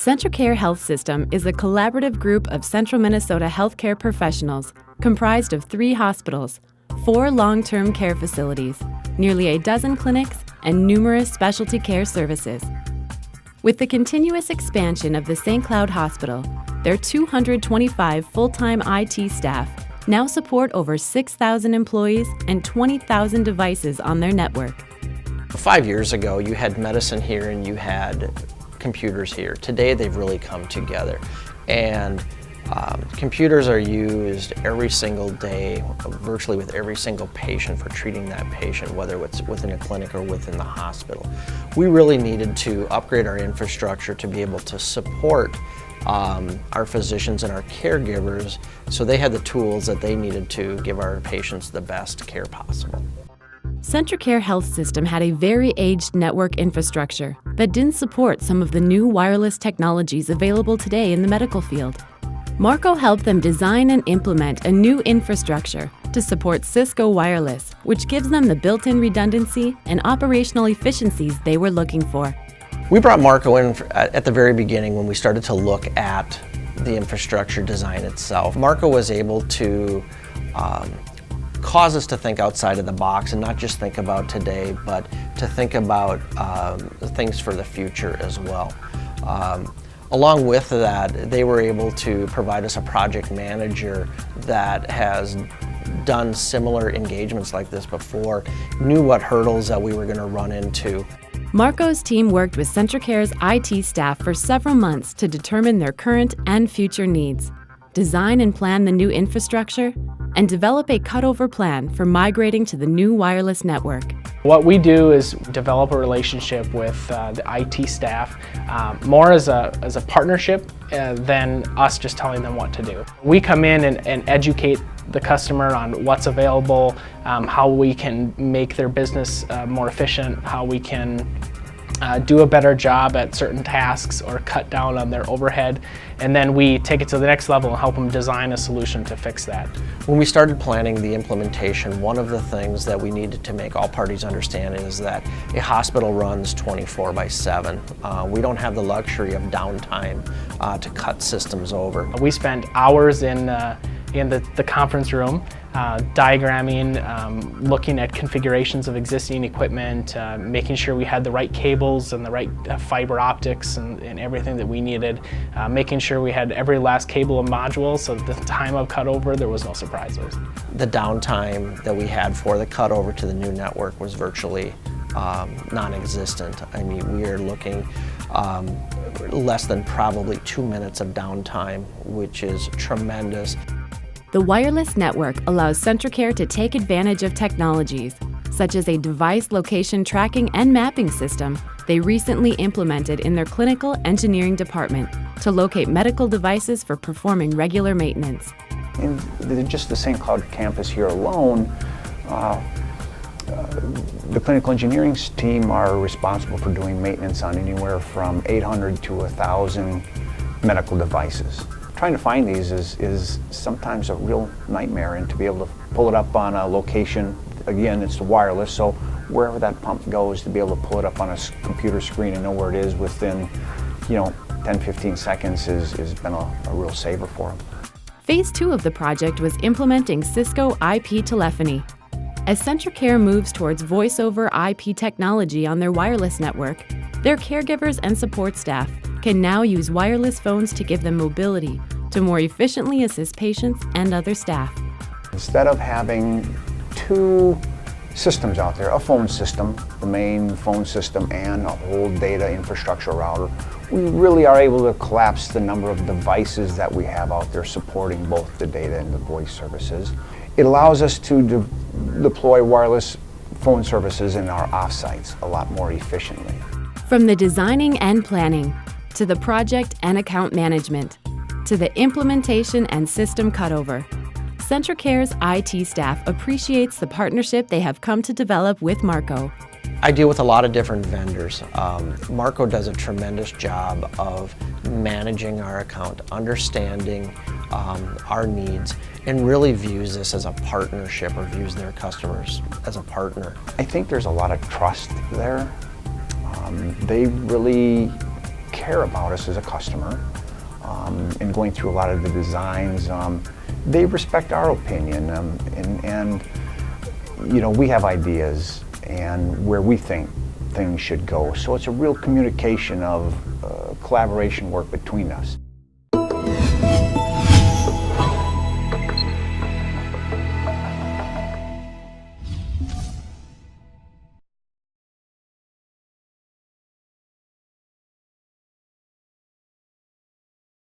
CentraCare Health System is a collaborative group of Central Minnesota healthcare professionals comprised of 3 hospitals, 4 long-term care facilities, nearly a dozen clinics, and numerous specialty care services. With the continuous expansion of the St. Cloud Hospital, their 225 full-time IT staff now support over 6,000 employees and 20,000 devices on their network. 5 years ago, you had medicine here and you had computers here. Today, they've really come together. And computers are used every single day, virtually with every single patient for treating that patient, whether it's within a clinic or within the hospital. We really needed to upgrade our infrastructure to be able to support our physicians and our caregivers so they had the tools that they needed to give our patients the best care possible. CentraCare Health System had a very aged network infrastructure that didn't support some of the new wireless technologies available today in the medical field. Marco helped them design and implement a new infrastructure to support Cisco Wireless, which gives them the built-in redundancy and operational efficiencies they were looking for. We brought Marco in at the very beginning when we started to look at the infrastructure design itself. Marco was able to cause us to think outside of the box and not just think about today, but to think about things for the future as well. Along with that, they were able to provide us a project manager that has done similar engagements like this before, knew what hurdles that we were going to run into. Marco's team worked with CentraCare's IT staff for several months to determine their current and future needs, design and plan the new infrastructure, and develop a cutover plan for migrating to the new wireless network. What we do is develop a relationship with the IT staff, more as a partnership than us just telling them what to do. We come in and educate the customer on what's available, how we can make their business more efficient, how we can do a better job at certain tasks or cut down on their overhead, and then we take it to the next level and help them design a solution to fix that. When we started planning the implementation, one of the things that we needed to make all parties understand is that a hospital runs 24/7. We don't have the luxury of downtime to cut systems over. We spend hours in the conference room diagramming, looking at configurations of existing equipment, making sure we had the right cables and the right fiber optics and everything that we needed, making sure we had every last cable and module so at the time of cutover there was no surprises. The downtime that we had for the cutover to the new network was virtually non-existent. I mean, we are looking less than probably 2 minutes of downtime, which is tremendous. The wireless network allows CentraCare to take advantage of technologies, such as a device location tracking and mapping system they recently implemented in their clinical engineering department to locate medical devices for performing regular maintenance. In just the St. Cloud campus here alone, the clinical engineering team are responsible for doing maintenance on anywhere from 800 to 1,000 medical devices. Trying to find these is sometimes a real nightmare, and to be able to pull it up on a location, again, it's the wireless, so wherever that pump goes, to be able to pull it up on a computer screen and know where it is within, 10-15 seconds has been a real saver for them. Phase 2 of the project was implementing Cisco IP telephony. As CentraCare moves towards voice-over IP technology on their wireless network, their caregivers and support staff can now use wireless phones to give them mobility to more efficiently assist patients and other staff. Instead of having 2 systems out there, a phone system, the main phone system, and a whole data infrastructure router, we really are able to collapse the number of devices that we have out there supporting both the data and the voice services. It allows us to deploy wireless phone services in our offsites a lot more efficiently. From the designing and planning, to the project and account management, to the implementation and system cutover, CentraCare's IT staff appreciates the partnership they have come to develop with Marco. I deal with a lot of different vendors. Marco does a tremendous job of managing our account, understanding our needs, and really views this as a partnership, or views their customers as a partner. I think there's a lot of trust there. They really care about us as a customer. And going through a lot of the designs, they respect our opinion, and you know, we have ideas and where we think things should go. So it's a real communication of collaboration work between us.